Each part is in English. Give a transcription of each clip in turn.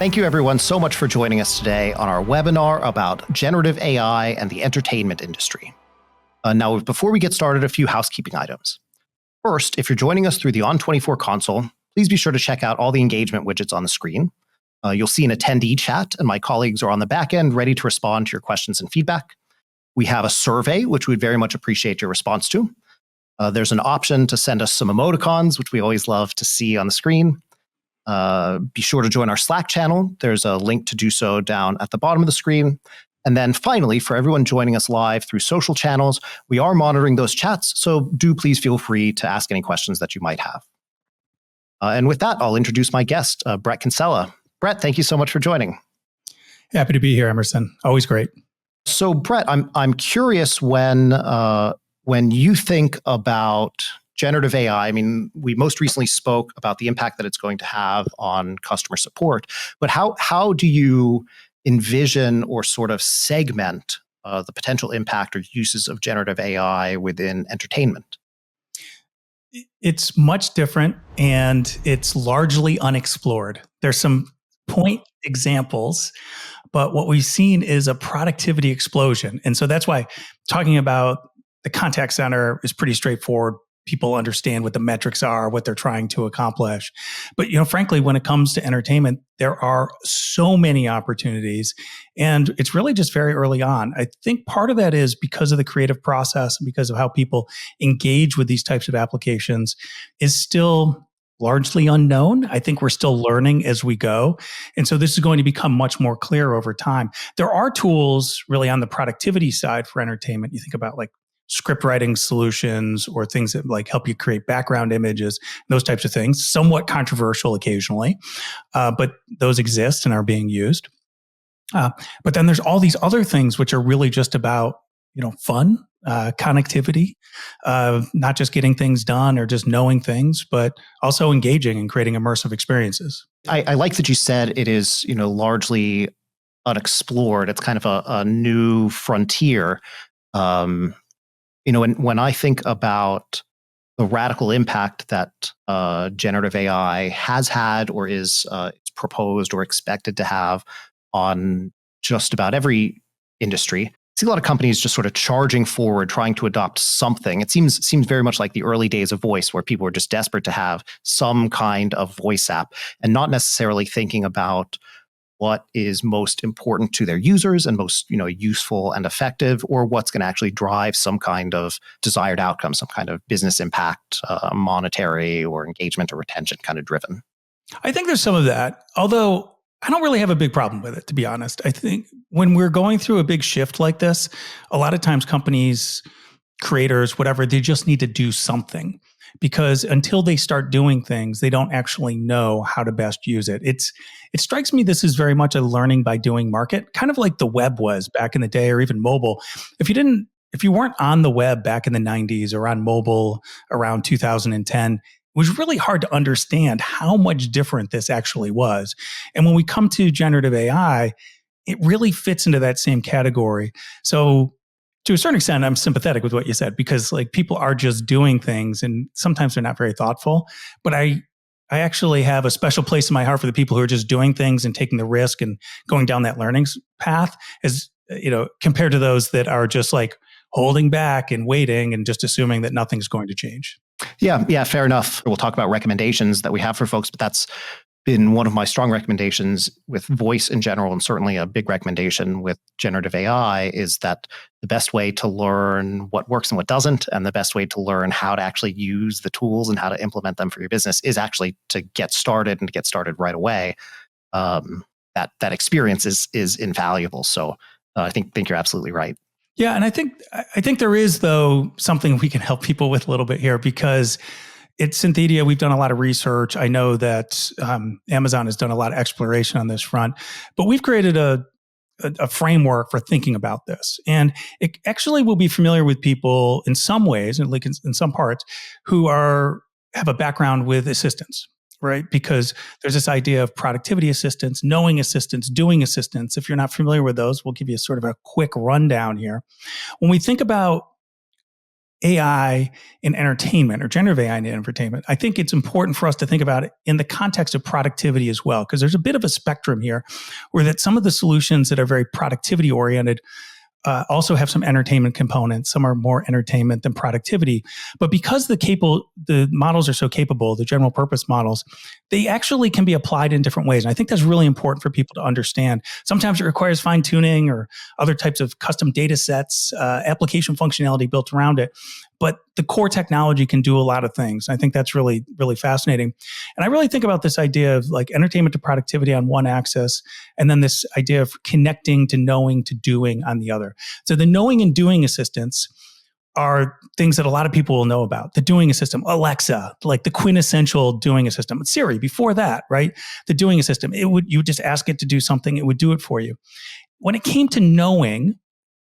Thank you everyone so much for joining us today on our webinar about generative AI and the entertainment industry. Now, before we get started, a few housekeeping items. First, if you're joining us through the On24 console, please be sure to check out all the engagement widgets on the screen. You'll see an attendee chat, and my colleagues are on the back end ready to respond to your questions and feedback. We have a survey, which we'd very much appreciate your response to. There's an option to send us some emoticons, which we always love to see on the screen. Be sure to join our Slack channel. There's a link to do so down at the bottom of the screen. And then finally, for everyone joining us live through social channels, we are monitoring those chats, so do please feel free to ask any questions that you might have. And with that, I'll introduce my guest, Brett Kinsella. Brett, thank you so much for joining. Happy to be here, Emerson. Always great. So Brett, I'm curious when you think about generative AI, I mean, we most recently spoke about the impact that it's going to have on customer support, but how do you envision or sort of segment the potential impact or uses of generative AI within entertainment? It's much different and it's largely unexplored. There's some point examples, but what we've seen is a productivity explosion. And so that's why talking about the contact center is pretty straightforward. People understand what the metrics are, what they're trying to accomplish. But, frankly, when it comes to entertainment, there are so many opportunities, and it's really just very early on. I think part of that is because of the creative process and because of how people engage with these types of applications is still largely unknown. I think we're still learning as we go. And so this is going to become much more clear over time. There are tools really on the productivity side for entertainment. You think about like script writing solutions or things that like help you create background images, those types of things, somewhat controversial occasionally, but those exist and are being used. But then there's all these other things which are really just about, fun, connectivity, not just getting things done or just knowing things, but also engaging and creating immersive experiences. I like that you said it is, largely unexplored. It's kind of a new frontier. When I think about the radical impact that generative AI has had or is proposed or expected to have on just about every industry, I see a lot of companies just sort of charging forward, trying to adopt something. It seems very much like the early days of voice, where people were just desperate to have some kind of voice app and not necessarily thinking about what is most important to their users and most useful and effective, or what's going to actually drive some kind of desired outcome, some kind of business impact, monetary or engagement or retention kind of driven. I think there's some of that, although I don't really have a big problem with it, to be honest. I think when we're going through a big shift like this, a lot of times companies, creators, whatever, they just need to do something, because until they start doing things, they don't actually know how to best use it. It strikes me this is very much a learning by doing market, kind of like the web was back in the day, or even mobile. If you weren't on the web back in the 90s or on mobile around 2010, it was really hard to understand how much different this actually was. And when we come to generative AI, it really fits into that same category. So to a certain extent, I'm sympathetic with what you said, because like people are just doing things and sometimes they're not very thoughtful. But I actually have a special place in my heart for the people who are just doing things and taking the risk and going down that learning path, as compared to those that are just like holding back and waiting and just assuming that nothing's going to change. Yeah, fair enough. We'll talk about recommendations that we have for folks, but that's been one of my strong recommendations with voice in general, and certainly a big recommendation with generative AI, is that the best way to learn what works and what doesn't, and the best way to learn how to actually use the tools and how to implement them for your business, is actually to get started, and to get started right away. That experience is invaluable. So I think you're absolutely right. Yeah, and I think there is, though, something we can help people with a little bit here, because at Synthedia, we've done a lot of research. I know that Amazon has done a lot of exploration on this front, but we've created a framework for thinking about this. And it actually will be familiar with people in some ways, and like in some parts, who have a background with assistants, right? Because there's this idea of productivity assistants, knowing assistants, doing assistants. If you're not familiar with those, we'll give you sort of a quick rundown here. When we think about AI in entertainment or generative AI in entertainment, I think it's important for us to think about it in the context of productivity as well, because there's a bit of a spectrum here where that some of the solutions that are very productivity oriented also have some entertainment components. Some are more entertainment than productivity. But because the models are so capable, the general purpose models, they actually can be applied in different ways. And I think that's really important for people to understand. Sometimes it requires fine tuning or other types of custom data sets, application functionality built around it. But the core technology can do a lot of things. I think that's really, really fascinating. And I really think about this idea of like entertainment to productivity on one axis, and then this idea of connecting to knowing to doing on the other. So the knowing and doing assistants are things that a lot of people will know about. The doing assistant, Alexa, like the quintessential doing assistant. Siri, before that, right? The doing assistant, you would just ask it to do something, it would do it for you. When it came to knowing,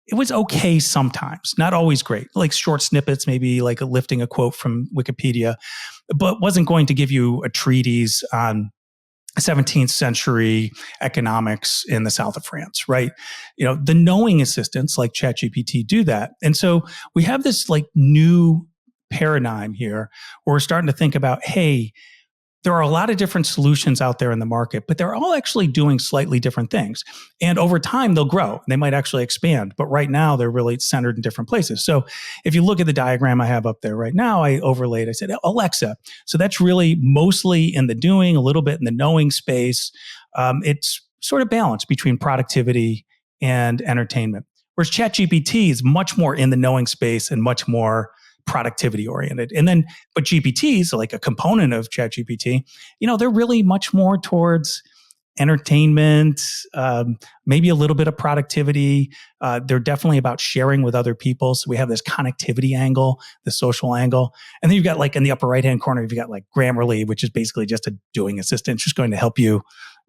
it was okay sometimes, not always great, like short snippets, maybe like lifting a quote from Wikipedia, but wasn't going to give you a treatise on 17th century economics in the south of France, right? The knowing assistants like ChatGPT do that. And so we have this like new paradigm here where we're starting to think about, hey, there are a lot of different solutions out there in the market, but they're all actually doing slightly different things. And over time, they'll grow. They might actually expand. But right now, they're really centered in different places. So if you look at the diagram I have up there right now, I overlaid, I said, Alexa. So that's really mostly in the doing, a little bit in the knowing space. It's sort of balanced between productivity and entertainment. Whereas ChatGPT is much more in the knowing space and much more productivity oriented. But GPTs, like a component of ChatGPT, they're really much more towards entertainment, maybe a little bit of productivity. They're definitely about sharing with other people. So we have this connectivity angle, the social angle. And then you've got like in the upper right-hand corner, you've got like Grammarly, which is basically just a doing assistant, just going to help you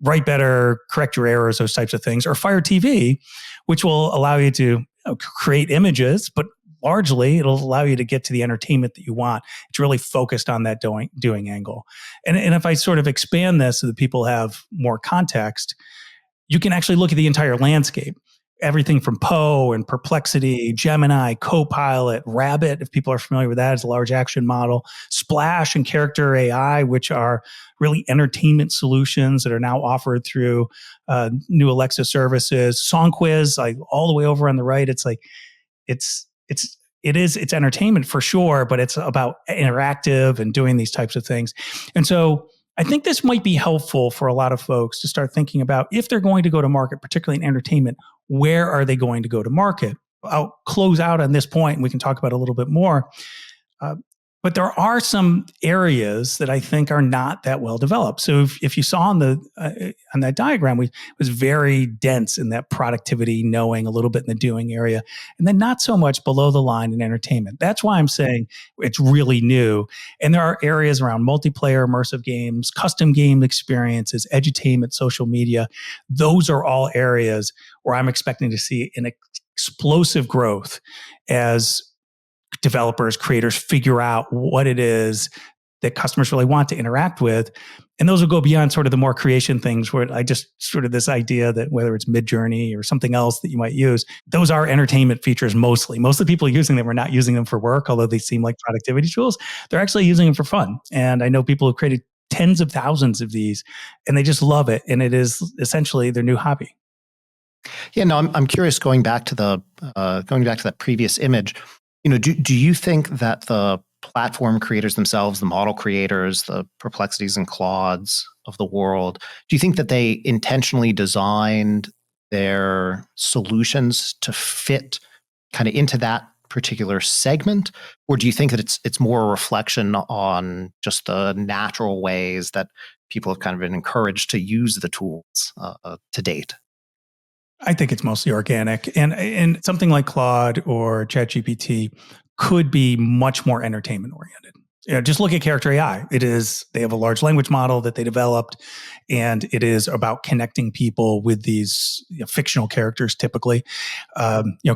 write better, correct your errors, those types of things. Or Fire TV, which will allow you to create images, but largely it'll allow you to get to the entertainment that you want. It's really focused on that doing angle. And if I sort of expand this so that people have more context, you can actually look at the entire landscape. Everything from Poe and Perplexity, Gemini, Copilot, Rabbit, if people are familiar with that as a large action model, Splash and Character AI, which are really entertainment solutions that are now offered through new Alexa services, Song Quiz, like all the way over on the right. It's like, it's entertainment for sure, but it's about interactive and doing these types of things. And so I think this might be helpful for a lot of folks to start thinking about if they're going to go to market, particularly in entertainment, where are they going to go to market? I'll close out on this point and we can talk about it a little bit more. But there are some areas that I think are not that well developed. So if you saw on that diagram, it was very dense in that productivity, knowing, a little bit in the doing area, and then not so much below the line in entertainment. That's why I'm saying it's really new. And there are areas around multiplayer, immersive games, custom game experiences, edutainment, social media. Those are all areas where I'm expecting to see an explosive growth as developers, creators figure out what it is that customers really want to interact with. And those will go beyond sort of the more creation things where I just sort of this idea that whether it's Midjourney or something else that you might use, those are entertainment features mostly. Most of the people using them are not using them for work, although they seem like productivity tools. They're actually using them for fun. And I know people who created tens of thousands of these and they just love it. And it is essentially their new hobby. Yeah, no, I'm curious. Going back to that previous image, do you think that the platform creators themselves, the model creators, the Perplexities and Claudes of the world, do you think that they intentionally designed their solutions to fit kind of into that particular segment, or do you think that it's more a reflection on just the natural ways that people have kind of been encouraged to use the tools to date? I think it's mostly organic, and something like Claude or ChatGPT could be much more entertainment oriented. Just look at Character AI. They have a large language model that they developed, and it is about connecting people with these fictional characters, typically,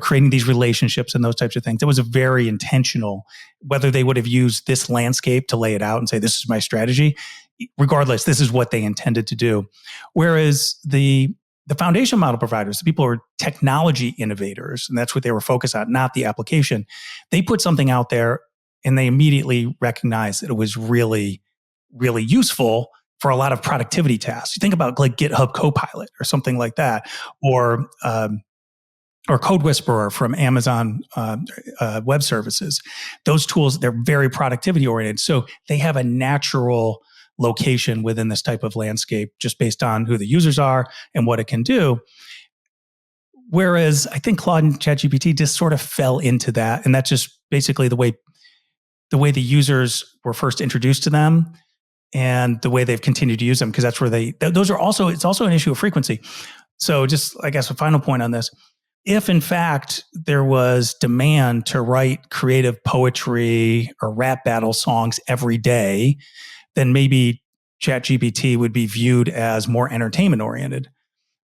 creating these relationships and those types of things. It was a very intentional. Whether they would have used this landscape to lay it out and say, "This is my strategy," regardless, this is what they intended to do. Whereas the the foundation model providers, the people who are technology innovators, and that's what they were focused on, not the application, they put something out there and they immediately recognized that it was really, really useful for a lot of productivity tasks. You think about like GitHub Copilot or something like that, or Code Whisperer from Amazon Web Services. Those tools, they're very productivity oriented. So they have a natural location within this type of landscape just based on who the users are and what it can do. Whereas I think Claude and ChatGPT just sort of fell into that. And that's just basically the way the users were first introduced to them and the way they've continued to use them, because that's where it's also an issue of frequency. So just, I guess, a final point on this. If in fact there was demand to write creative poetry or rap battle songs every day, then maybe ChatGPT would be viewed as more entertainment oriented.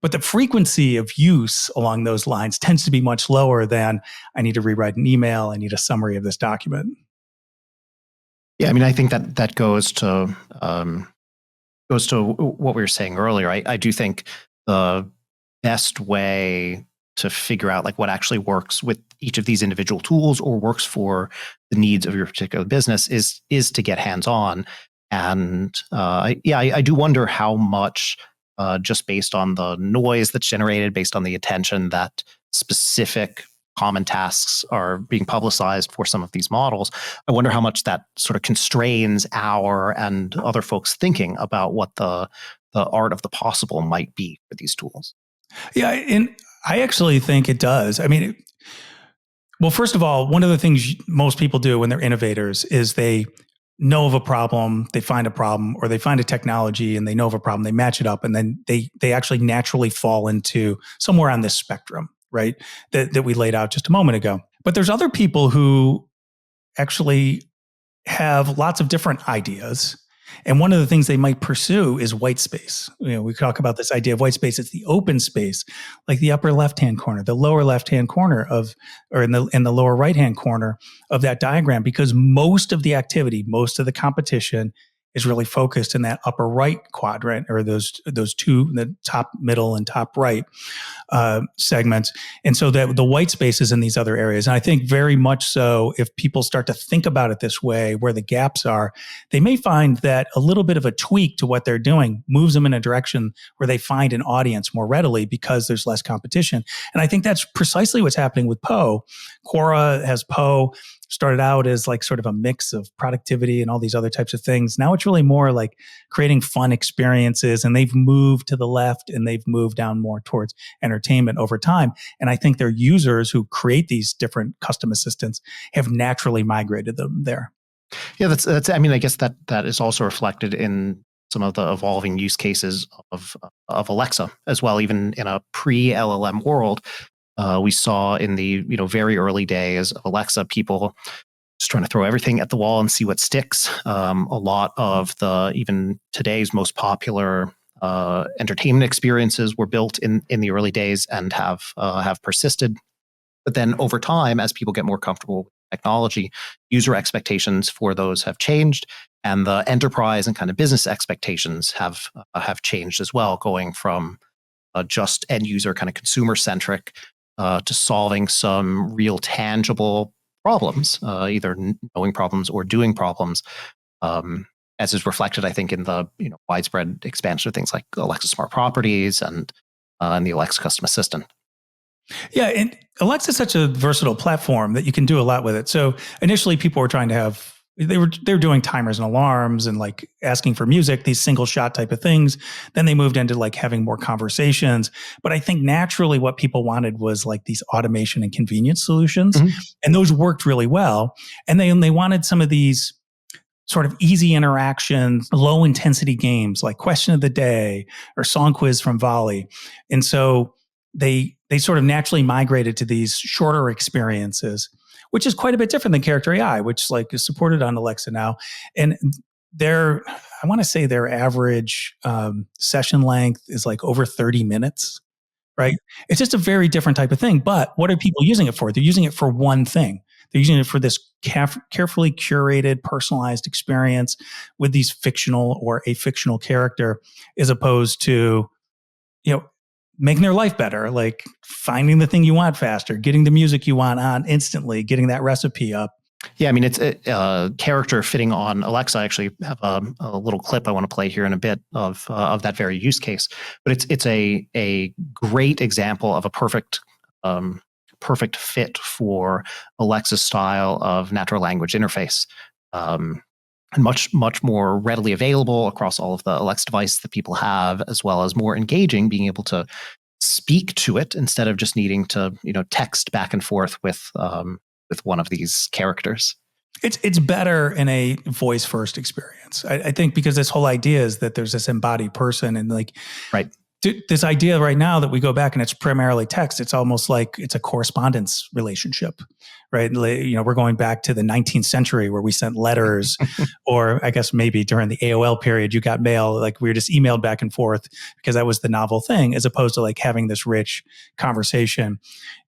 But the frequency of use along those lines tends to be much lower than I need to rewrite an email, I need a summary of this document. Yeah, I mean, I think that goes to what we were saying earlier. I do think the best way to figure out like what actually works with each of these individual tools or works for the needs of your particular business is to get hands-on. And I do wonder how much, just based on the noise that's generated, based on the attention that specific common tasks are being publicized for some of these models, I wonder how much that sort of constrains our and other folks' thinking about what the art of the possible might be for these tools. Yeah, and I actually think it does. I mean, well, first of all, one of the things most people do when they're innovators is they know of a problem, they find a problem, or they find a technology and they know of a problem, they match it up, and then they actually naturally fall into somewhere on this spectrum, right? That we laid out just a moment ago. But there's other people who actually have lots of different ideas. And one of the things they might pursue is white space. We talk about this idea of white space. It's the open space, like the upper left-hand corner, the lower left-hand corner or in the lower right-hand corner of that diagram, because most of the activity, most of the competition is really focused in that upper right quadrant, or those two, the top, middle, and top right segments. And so that the white space is in these other areas. And I think very much so, if people start to think about it this way, where the gaps are, they may find that a little bit of a tweak to what they're doing moves them in a direction where they find an audience more readily because there's less competition. And I think that's precisely what's happening with Poe. Quora has Poe. Started out as like sort of a mix of productivity and all these other types of things. Now it's really more like creating fun experiences, and they've moved to the left and they've moved down more towards entertainment over time. And I think their users who create these different custom assistants have naturally migrated them there. Yeah, that's. I mean, I guess that is also reflected in some of the evolving use cases of Alexa as well. Even in a pre-LLM world, we saw in the very early days of Alexa, people just trying to throw everything at the wall and see what sticks. A lot of the even today's most popular entertainment experiences were built in the early days and have persisted. But then over time, as people get more comfortable with technology, user expectations for those have changed, and the enterprise and kind of business expectations have changed as well, going from just end user kind of consumer centric to solving some real tangible problems, either knowing problems or doing problems, as is reflected, I think, in the widespread expansion of things like Alexa Smart Properties and the Alexa Custom Assistant. Yeah, and Alexa is such a versatile platform that you can do a lot with it. So initially, people were trying to have they were doing timers and alarms and like asking for music, these single shot type of things. Then they moved into like having more conversations. But I think naturally what people wanted was like these automation and convenience solutions. Mm-hmm. And those worked really well. And they wanted some of these sort of easy interactions, low intensity games like Question of the Day or Song Quiz from Volley. And so they sort of naturally migrated to these shorter experiences, which is quite a bit different than Character AI, which like is supported on Alexa now. And I want to say their average session length is like over 30 minutes, right? It's just a very different type of thing. But what are people using it for? They're using it for one thing. They're using it for this carefully curated, personalized experience with these fictional or a fictional character, as opposed to, making their life better, like finding the thing you want faster, getting the music you want on instantly, getting that recipe up. Yeah, I mean, it's a character fitting on Alexa. I actually have a little clip I want to play here in a bit of that very use case. But it's a great example of a perfect fit for Alexa's style of natural language interface. And much more readily available across all of the Alexa devices that people have, as well as more engaging, being able to speak to it instead of just needing to text back and forth with one of these characters. It's better in a voice first experience. I think because this whole idea is that there's this embodied person, and like right. This idea right now that we go back and it's primarily text, it's almost like it's a correspondence relationship, right? We're going back to the 19th century where we sent letters, or I guess maybe during the AOL period, you got mail, like we were just emailed back and forth because that was the novel thing, as opposed to like having this rich conversation.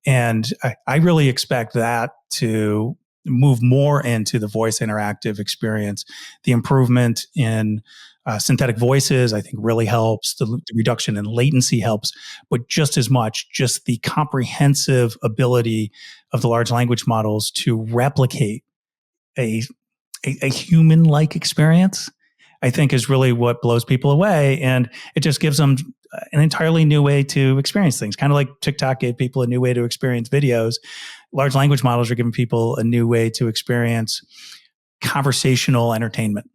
And I really expect that to move more into the voice interactive experience. The improvement in synthetic voices, I think, really helps. The reduction in latency helps, but just as much, just the comprehensive ability of the large language models to replicate a human-like experience, I think, is really what blows people away. And it just gives them an entirely new way to experience things. Kind of like TikTok gave people a new way to experience videos. Large language models are giving people a new way to experience conversational entertainment.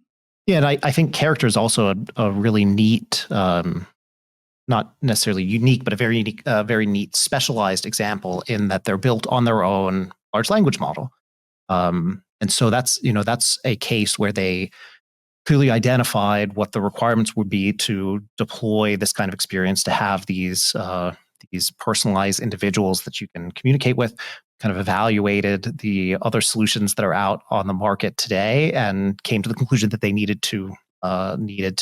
Yeah, and I think character is also a really neat, not necessarily unique, but a very neat specialized example in that they're built on their own large language model. And so that's a case where they clearly identified what the requirements would be to deploy this kind of experience, to have these personalized individuals that you can communicate with, kind of evaluated the other solutions that are out on the market today, and came to the conclusion that they needed to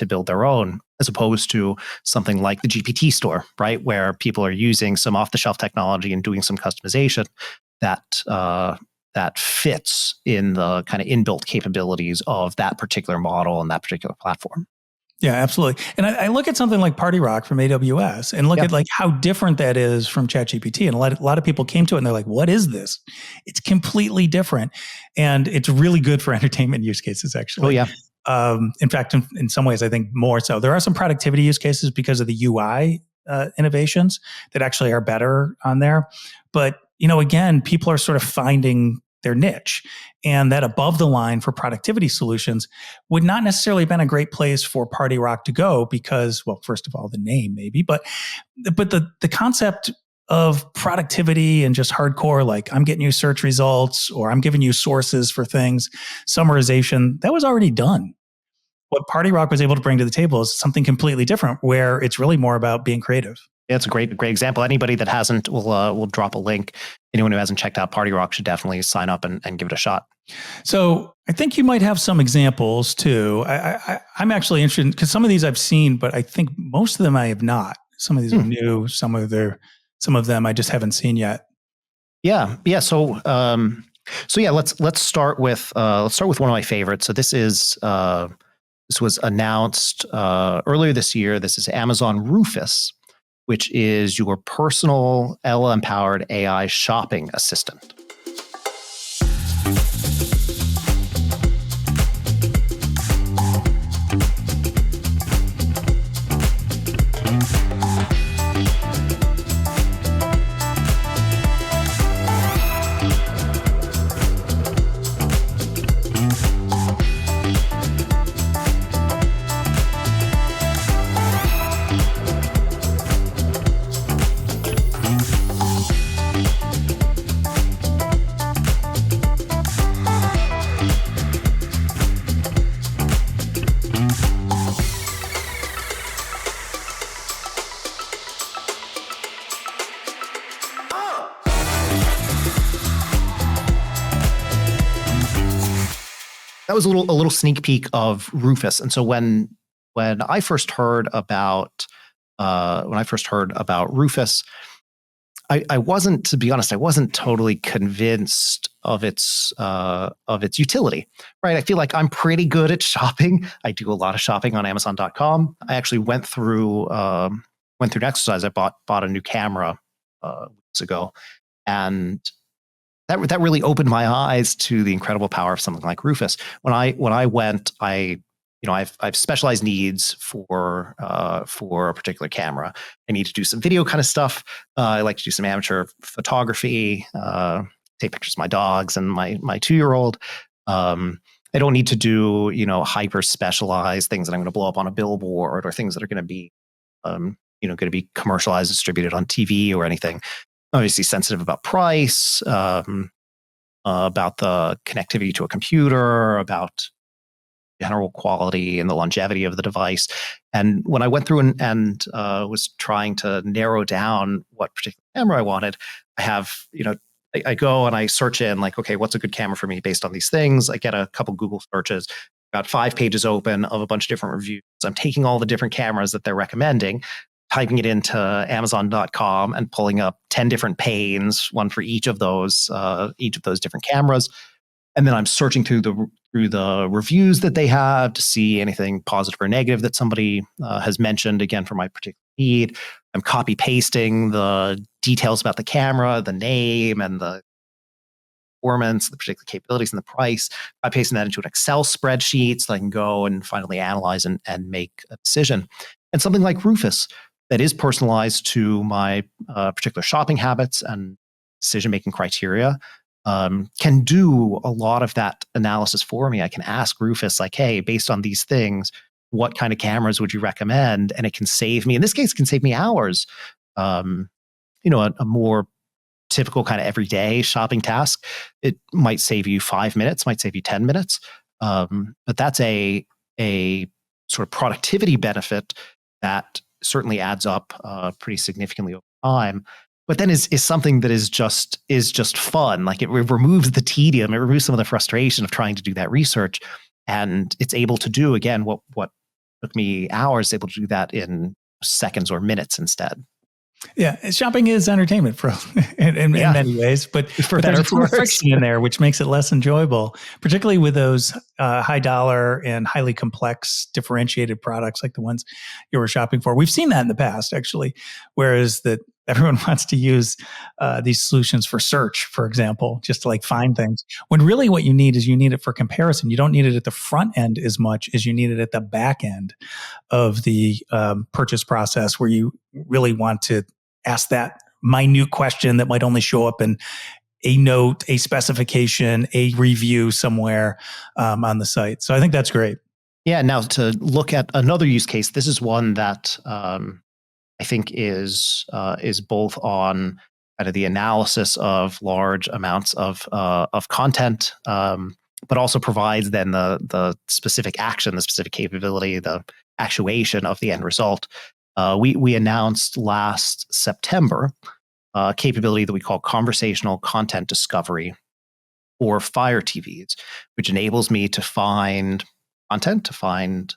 build their own, as opposed to something like the GPT store, right, where people are using some off-the-shelf technology and doing some customization that fits in the kind of inbuilt capabilities of that particular model and that particular platform. Yeah, absolutely. And I look at something like Party Rock from AWS and look at like how different that is from ChatGPT. And a lot of people came to it and they're like, what is this? It's completely different. And it's really good for entertainment use cases, actually. Oh, yeah. In fact, in some ways, I think more so. There are some productivity use cases because of the UI innovations that actually are better on there. But, again, people are sort of finding their niche, and that above the line for productivity solutions would not necessarily have been a great place for Party Rock to go because, well, first of all, the name maybe, but the concept of productivity and just hardcore, like I'm getting you search results or I'm giving you sources for things, summarization, that was already done. What Party Rock was able to bring to the table is something completely different, where it's really more about being creative. Yeah, it's a great example. Anybody that hasn't, we'll drop a link. Anyone who hasn't checked out Party Rock should definitely sign up and give it a shot. So I think you might have some examples too. I'm actually interested because some of these I've seen, but I think most of them I have not. Some of these are new. Some of them I just haven't seen yet. Yeah. So yeah, let's start with one of my favorites. So this was announced earlier this year. This is Amazon Rufus, which is your personal LLM-powered AI shopping assistant. That was a little sneak peek of Rufus. And so when I first heard about Rufus, I wasn't, to be honest, I wasn't totally convinced of its utility. Right? I feel like I'm pretty good at shopping. I do a lot of shopping on Amazon.com. I actually went through went through an exercise. I bought a new camera weeks ago, and that really opened my eyes to the incredible power of something like Rufus. When I went, I've specialized needs for a particular camera. I need to do some video kind of stuff. I like to do some amateur photography, take pictures of my dogs and my 2-year-old. I don't need to do hyper specialized things that I'm going to blow up on a billboard or things that are going to be going to be commercialized, distributed on TV or anything. Obviously sensitive about price, about the connectivity to a computer, about general quality and the longevity of the device. And when I went through and was trying to narrow down what particular camera I wanted, I have, I go and I search in like, okay, what's a good camera for me based on these things? I get a couple Google searches, got 5 pages open of a bunch of different reviews. I'm taking all the different cameras that they're recommending, typing it into Amazon.com and pulling up 10 different panes, one for each of those different cameras. And then I'm searching through the reviews that they have to see anything positive or negative that somebody has mentioned, again, for my particular need. I'm copy pasting the details about the camera, the name and the performance, the particular capabilities and the price. I'm pasting that into an Excel spreadsheet so I can go and finally analyze and make a decision. And something like Rufus that is personalized to my particular shopping habits and decision-making criteria can do a lot of that analysis for me. I can ask Rufus, like, hey, based on these things, what kind of cameras would you recommend? And it can save me, in this case, it can save me hours. A more typical kind of everyday shopping task, it might save you 5 minutes, might save you 10 minutes. But that's a sort of productivity benefit that certainly adds up pretty significantly over time. But then is something that is just fun. Like it removes the tedium, it removes some of the frustration of trying to do that research, and it's able to do again what took me hours, able to do that in seconds or minutes instead. Yeah, shopping is entertainment in many ways, but there's a ton of friction in there, which makes it less enjoyable, particularly with those high dollar and highly complex differentiated products like the ones you were shopping for. We've seen that in the past, actually, whereas that everyone wants to use these solutions for search, for example, just to like find things, when really what you need it for comparison. You don't need it at the front end as much as you need it at the back end of the purchase process, where you really want to ask that minute question that might only show up in a note, a specification, a review somewhere on the site. So I think that's great. Yeah. Now to look at another use case, this is one that I think is both on kind of the analysis of large amounts of content, but also provides then the specific action, the specific capability, the actuation of the end result. We announced last September a capability that we call conversational content discovery for Fire TVs, which enables me to find content, to find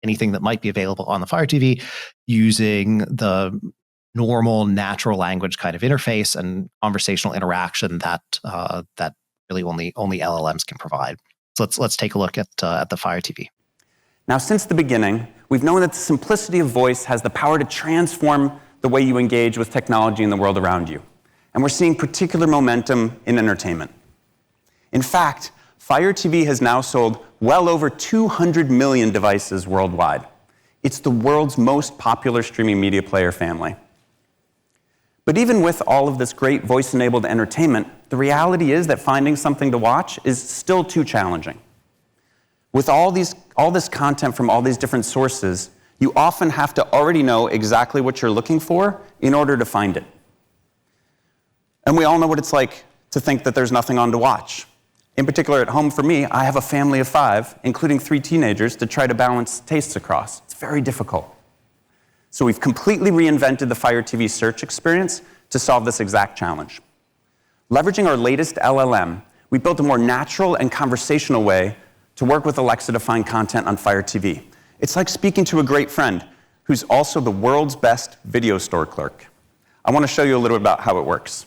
anything that might be available on the Fire TV using the normal natural language kind of interface and conversational interaction that really only LLMs can provide. So let's take a look at the Fire TV. Now, since the beginning, we've known that the simplicity of voice has the power to transform the way you engage with technology in the world around you. And we're seeing particular momentum in entertainment. In fact, Fire TV has now sold well over 200 million devices worldwide. It's the world's most popular streaming media player family. But even with all of this great voice-enabled entertainment, the reality is that finding something to watch is still too challenging. With all this content from all these different sources, you often have to already know exactly what you're looking for in order to find it. And we all know what it's like to think that there's nothing on to watch. In particular, at home for me, I have a family of 5, including 3 teenagers, to try to balance tastes across. It's very difficult. So we've completely reinvented the Fire TV search experience to solve this exact challenge. Leveraging our latest LLM, we built a more natural and conversational way to work with Alexa to find content on Fire TV. It's like speaking to a great friend who's also the world's best video store clerk. I want to show you a little bit about how it works.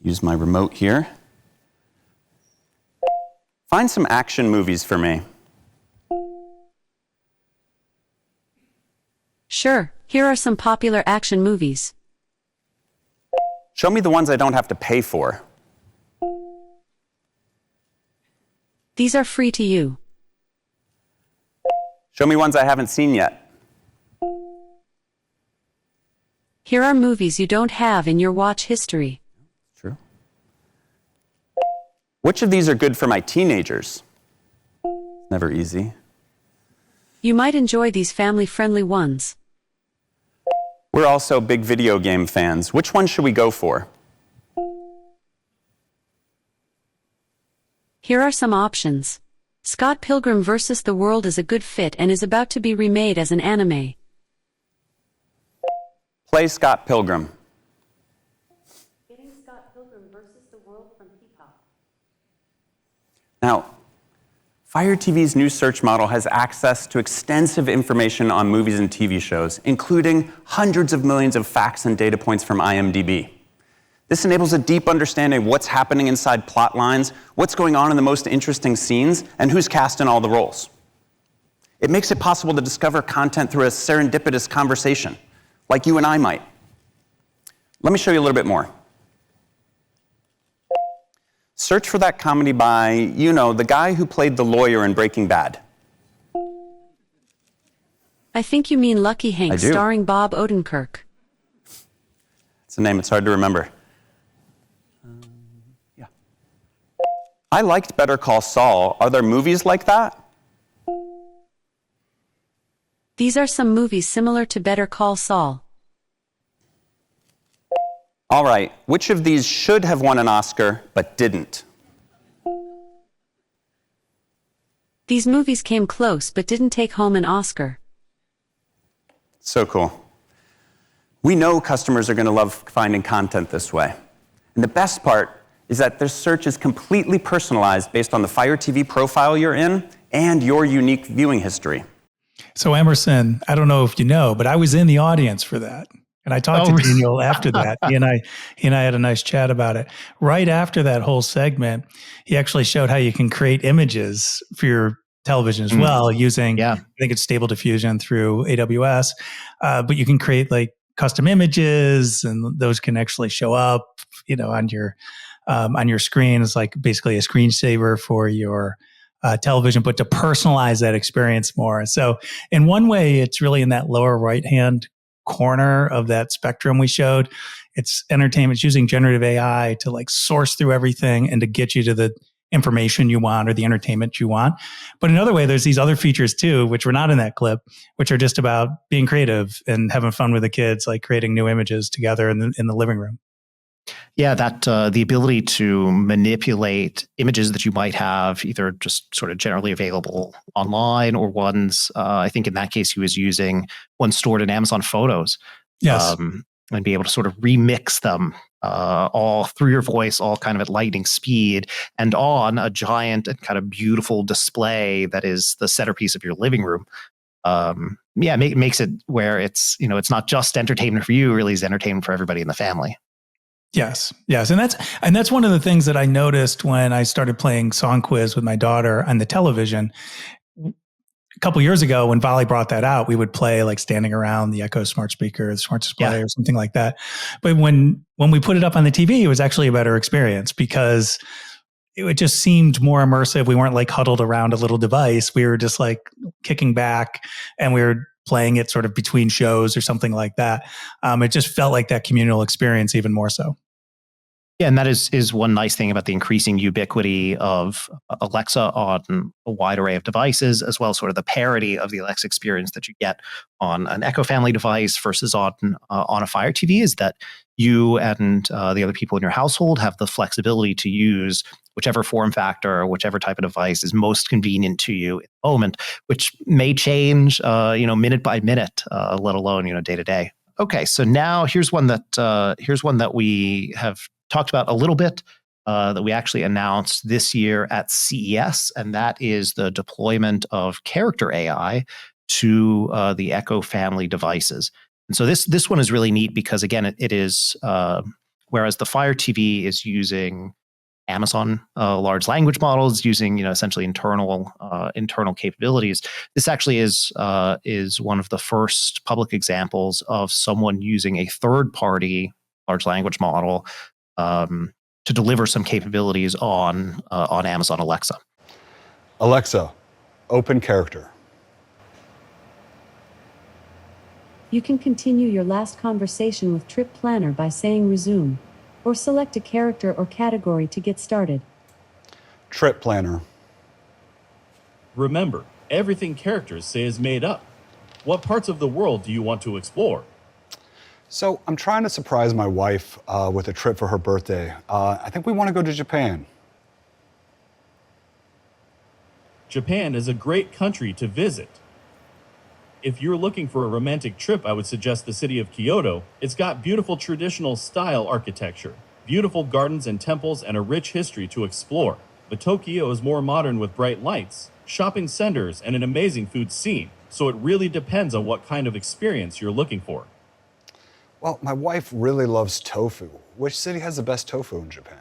Use my remote here. Find some action movies for me. Sure, here are some popular action movies. Show me the ones I don't have to pay for. These are free to you. Show me ones I haven't seen yet. Here are movies you don't have in your watch history. True. Which of these are good for my teenagers? Never easy. You might enjoy these family-friendly ones. We're also big video game fans. Which one should we go for? Here are some options. Scott Pilgrim vs. the World is a good fit and is about to be remade as an anime. Play Scott Pilgrim. Getting Scott Pilgrim vs. the World from Peacock. Now, Fire TV's new search model has access to extensive information on movies and TV shows, including hundreds of millions of facts and data points from IMDb. This enables a deep understanding of what's happening inside plot lines, what's going on in the most interesting scenes, and who's cast in all the roles. It makes it possible to discover content through a serendipitous conversation, like you and I might. Let me show you a little bit more. Search for that comedy by, the guy who played the lawyer in Breaking Bad. I think you mean Lucky Hank, I do. starring Bob Odenkirk. It's a name it's hard to remember. Yeah. I liked Better Call Saul. Are there movies like that? These are some movies similar to Better Call Saul. All right, which of these should have won an Oscar but didn't? These movies came close but didn't take home an Oscar. So cool. We know customers are going to love finding content this way. And the best part is that their search is completely personalized based on the Fire TV profile you're in and your unique viewing history. So Emerson, I don't know if you know, but I was in the audience for that. And I talked to Daniel after that. He and I had a nice chat about it. Right after that whole segment, he actually showed how you can create images for your television as well using, I think it's Stable Diffusion through AWS. But you can create like custom images, and those can actually show up, on your screen. It's like basically a screensaver for your television, but to personalize that experience more. So in one way, it's really in that lower right-hand corner of that spectrum we showed. It's entertainment. It's using generative AI to like source through everything and to get you to the information you want or the entertainment you want. But another way, there's these other features too, which were not in that clip, which are just about being creative and having fun with the kids, like creating new images together in the living room. Yeah, that the ability to manipulate images that you might have either just sort of generally available online or ones, I think in that case he was using ones stored in Amazon Photos. Yes. And be able to sort of remix them all through your voice, all kind of at lightning speed and on a giant and kind of beautiful display that is the centerpiece of your living room. Makes it where it's, it's not just entertainment for you, really is entertainment for everybody in the family. Yes. And that's one of the things that I noticed when I started playing Song Quiz with my daughter on the television. A couple years ago, when Volley brought that out, we would play like standing around the Echo smart speaker, the smart display, or something like that. But when we put it up on the TV, it was actually a better experience because it just seemed more immersive. We weren't like huddled around a little device. We were just like kicking back and we were playing it sort of between shows or something like that. It just felt like that communal experience even more so. Yeah, and that is one nice thing about the increasing ubiquity of Alexa on a wide array of devices, as well as sort of the parity of the Alexa experience that you get on an Echo family device versus on a Fire TV, is that you and the other people in your household have the flexibility to use whichever form factor or whichever type of device is most convenient to you at the moment, which may change, minute by minute, let alone, day to day. Okay, so now here's one that we have talked about a little bit, that we actually announced this year at CES, and that is the deployment of character AI to the Echo family devices. And so this one is really neat because, again, it is, whereas the Fire TV is using Amazon large language models using essentially internal capabilities. This actually is one of the first public examples of someone using a third-party large language model to deliver some capabilities on Amazon Alexa. Alexa, open character. You can continue your last conversation with Trip Planner by saying resume, or select a character or category to get started. Trip planner. Remember, everything characters say is made up. What parts of the world do you want to explore? So I'm trying to surprise my wife with a trip for her birthday. I think we want to go to Japan. Japan is a great country to visit. If you're looking for a romantic trip, I would suggest the city of Kyoto. It's got beautiful traditional style architecture, beautiful gardens and temples, and a rich history to explore. But Tokyo is more modern with bright lights, shopping centers, and an amazing food scene. So it really depends on what kind of experience you're looking for. Well, my wife really loves tofu. Which city has the best tofu in Japan?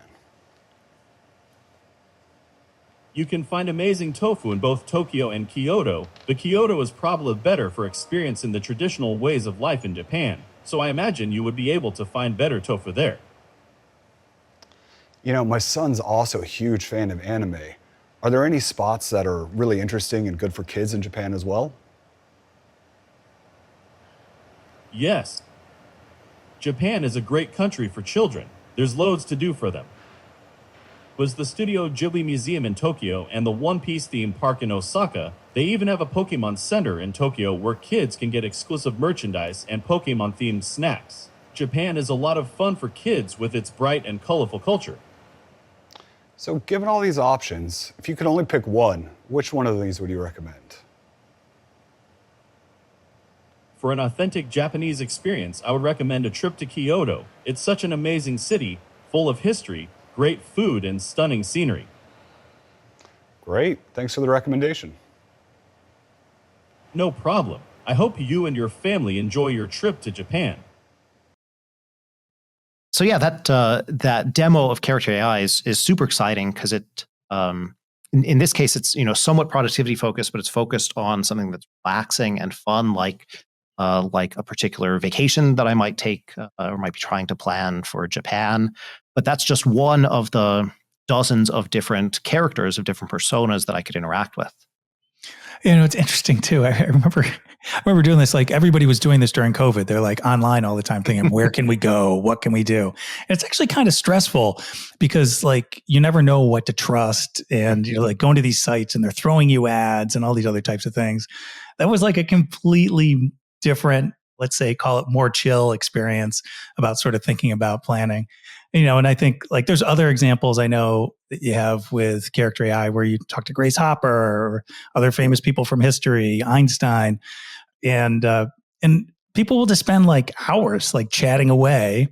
You can find amazing tofu in both Tokyo and Kyoto, but Kyoto is probably better for experiencing the traditional ways of life in Japan, so I imagine you would be able to find better tofu there. You know, my son's also a huge fan of anime. Are there any spots that are really interesting and good for kids in Japan as well? Yes. Japan is a great country for children. There's loads to do for them. Was the Studio Ghibli Museum in Tokyo and the One Piece theme park in Osaka. They even have a Pokemon Center in Tokyo where kids can get exclusive merchandise and Pokemon-themed snacks. Japan is a lot of fun for kids with its bright and colorful culture. So given all these options, if you could only pick one, which one of these would you recommend? For an authentic Japanese experience, I would recommend a trip to Kyoto. It's such an amazing city, full of history, great food, and stunning scenery. Great, thanks for the recommendation. No problem. I hope you and your family enjoy your trip to Japan. So yeah, that demo of Character AI is super exciting because it in this case it's somewhat productivity focused, but it's focused on something that's relaxing and fun, like a particular vacation that I might take or might be trying to plan for Japan. But that's just one of the dozens of different characters, of different personas that I could interact with. It's interesting too. I remember doing this, like everybody was doing this during COVID. They're like online all the time thinking, where can we go? What can we do? And it's actually kind of stressful because like you never know what to trust. And you're like going to these sites and they're throwing you ads and all these other types of things. That was like a completely different, let's say, call it more chill experience about sort of thinking about planning. And I think like there's other examples I know that you have with Character AI where you talk to Grace Hopper or other famous people from history, Einstein, and people will just spend like hours like chatting away.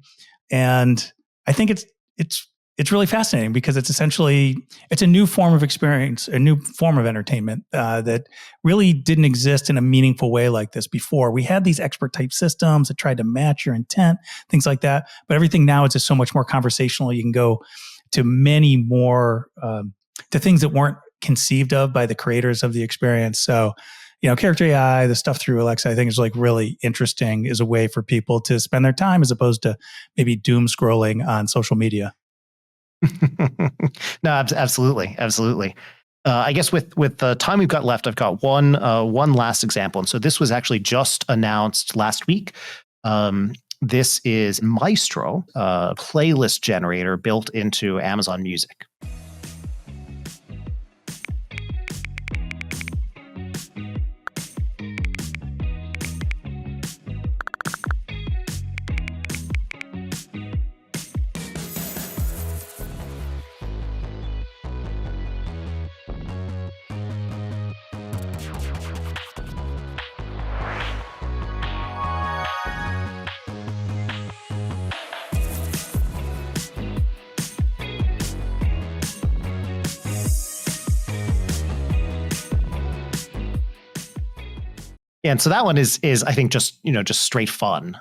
And I think it's really fascinating because it's a new form of experience, a new form of entertainment that really didn't exist in a meaningful way like this before. We had these expert type systems that tried to match your intent, things like that. But everything now is just so much more conversational. You can go to many more, to things that weren't conceived of by the creators of the experience. So, Character AI, the stuff through Alexa, I think is like really interesting as a way for people to spend their time as opposed to maybe doom scrolling on social media. No, absolutely. I guess with the time we've got left, I've got one last example. And so this was actually just announced last week. This is Maestro, a playlist generator built into Amazon Music. And so that one is I think just just straight fun.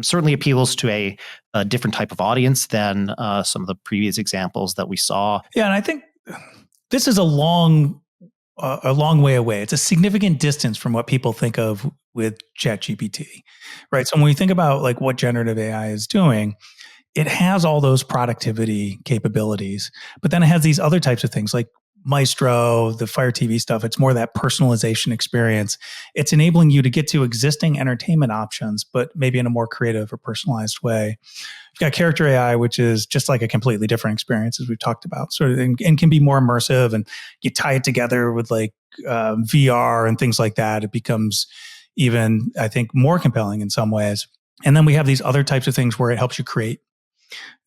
Certainly appeals to a different type of audience than some of the previous examples that we saw. Yeah, and I think this is a long way away. It's a significant distance from what people think of with ChatGPT, right? So when we think about like what generative AI is doing, it has all those productivity capabilities, but then it has these other types of things like Maestro, the Fire TV stuff. It's more that personalization experience. It's enabling you to get to existing entertainment options, but maybe in a more creative or personalized way. You've got character AI, which is just like a completely different experience, as we've talked about, sort of, and can be more immersive. And you tie it together with like VR and things like that. It becomes even, I think, more compelling in some ways. And then we have these other types of things where it helps you create,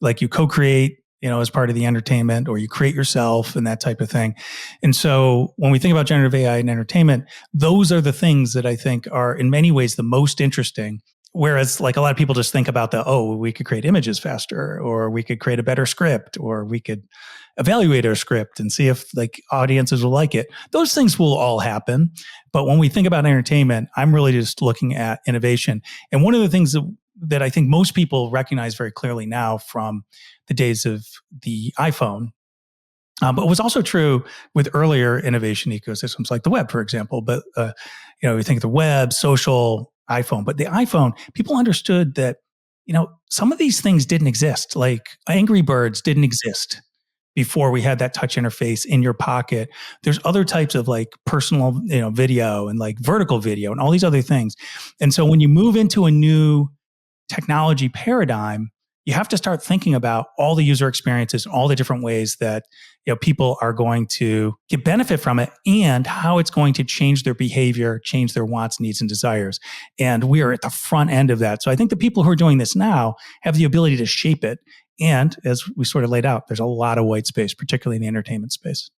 like you co-create, as part of the entertainment, or you create yourself and that type of thing. And so when we think about generative AI and entertainment, those are the things that I think are in many ways the most interesting. Whereas like a lot of people just think about we could create images faster, or we could create a better script, or we could evaluate our script and see if like audiences will like it. Those things will all happen. But when we think about entertainment, I'm really just looking at innovation. And one of the things that I think most people recognize very clearly now from the days of the iPhone, but it was also true with earlier innovation ecosystems like the web, for example. But, we think of the web, social, iPhone. But the iPhone, people understood that, some of these things didn't exist. Like Angry Birds didn't exist before we had that touch interface in your pocket. There's other types of like personal, video and like vertical video and all these other things. And so when you move into a new technology paradigm, you have to start thinking about all the user experiences, all the different ways that people are going to get benefit from it, and how it's going to change their behavior, change their wants, needs, and desires. And we are at the front end of that. So I think the people who are doing this now have the ability to shape it. And as we sort of laid out, there's a lot of white space, particularly in the entertainment space.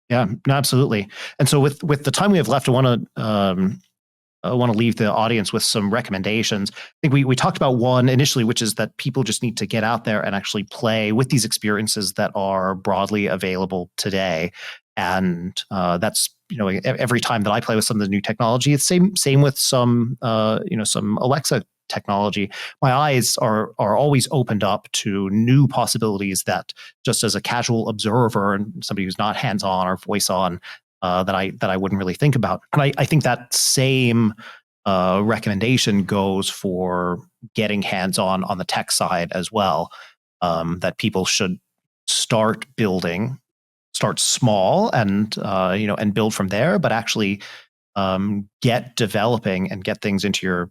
Yeah, no, absolutely. And so with the time we have left, I want to leave the audience with some recommendations. I think we talked about one initially, which is that people just need to get out there and actually play with these experiences that are broadly available today. And that's every time that I play with some of the new technology, it's same with some some Alexa technology. My eyes are always opened up to new possibilities that, just as a casual observer and somebody who's not hands on or voice on, that I wouldn't really think about. And I think that same recommendation goes for getting hands on the tech side as well. That people should start small and and build from there, but actually get developing and get things into your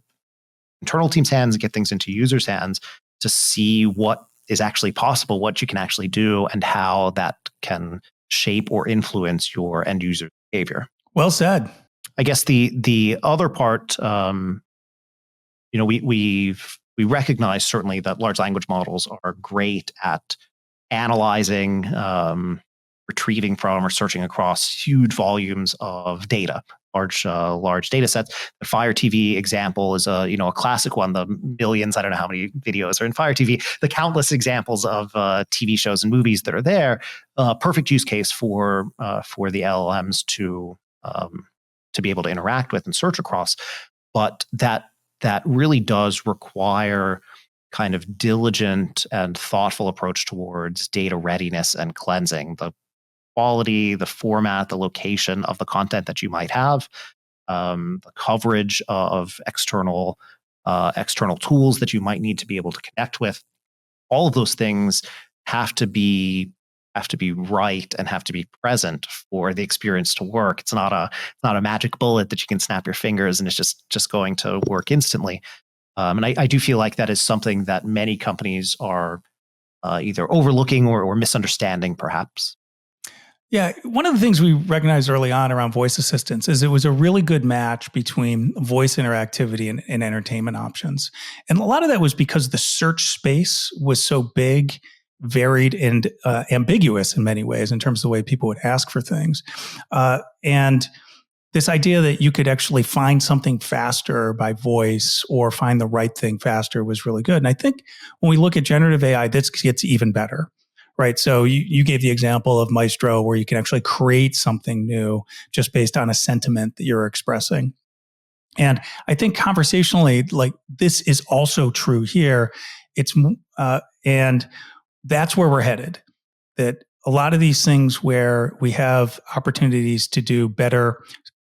internal team's hands, get things into users' hands to see what is actually possible, what you can actually do, and how that can shape or influence your end user behavior. Well said. I guess the other part, we recognize certainly that large language models are great at analyzing, retrieving from, or searching across huge volumes of data, large data sets. The Fire TV example is a classic one. The millions, I don't know how many videos are in Fire TV, the countless examples of TV shows and movies that are there. Perfect use case for the LLMs to be able to interact with and search across. But that really does require kind of diligent and thoughtful approach towards data readiness and cleansing. The quality, the format, the location of the content that you might have, the coverage of external tools that you might need to be able to connect with. All of those things have to be right and have to be present for the experience to work. It's not a magic bullet that you can snap your fingers and it's just going to work instantly. And I do feel like that is something that many companies are either overlooking or misunderstanding, perhaps. Yeah, one of the things we recognized early on around voice assistants is it was a really good match between voice interactivity and entertainment options. And a lot of that was because the search space was so big, varied, and ambiguous in many ways in terms of the way people would ask for things. And this idea that you could actually find something faster by voice or find the right thing faster was really good. And I think when we look at generative AI, this gets even better. Right. So you gave the example of Maestro, where you can actually create something new just based on a sentiment that you're expressing. And I think conversationally, like this is also true here. And that's where we're headed. That a lot of these things where we have opportunities to do better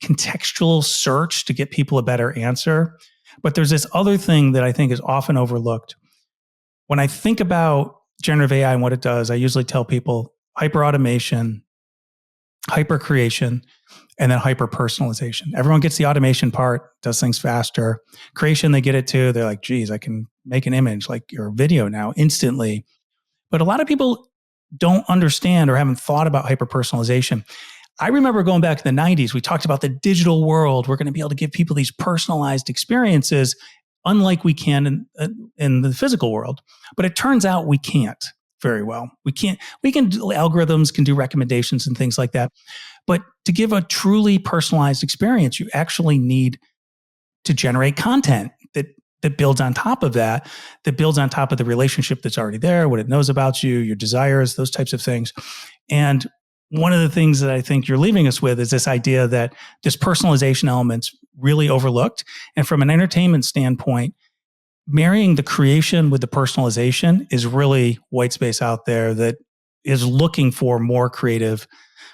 contextual search to get people a better answer. But there's this other thing that I think is often overlooked. When I think about generative AI and what it does, I usually tell people hyper automation, hyper creation, and then hyper personalization. Everyone gets the automation part, does things faster. Creation, they get it too. They're like, geez, I can make an image like your video now instantly. But a lot of people don't understand or haven't thought about hyper personalization. I remember going back to the 90s, we talked about the digital world. We're going to be able to give people these personalized experiences, unlike we can in the physical world. But it turns out we can't very well. Algorithms can do recommendations and things like that. But to give a truly personalized experience, you actually need to generate content that builds on top of that builds on top of the relationship that's already there, what it knows about you, your desires, those types of things. And one of the things that I think you're leaving us with is this idea that this personalization element's really overlooked. And from an entertainment standpoint, marrying the creation with the personalization is really white space out there that is looking for more creative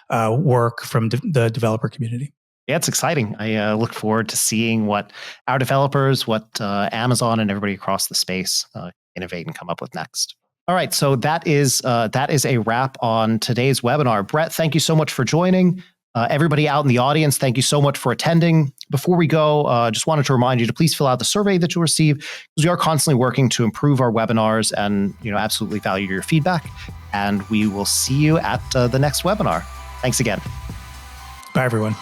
work from the developer community. Yeah, it's exciting. I look forward to seeing what our developers, what Amazon and everybody across the space innovate and come up with next. All right, so that is a wrap on today's webinar. Brett, thank you so much for joining. Everybody out in the audience, thank you so much for attending. Before we go, just wanted to remind you to please fill out the survey that you'll receive, because we are constantly working to improve our webinars and absolutely value your feedback. And we will see you at the next webinar. Thanks again. Bye, everyone.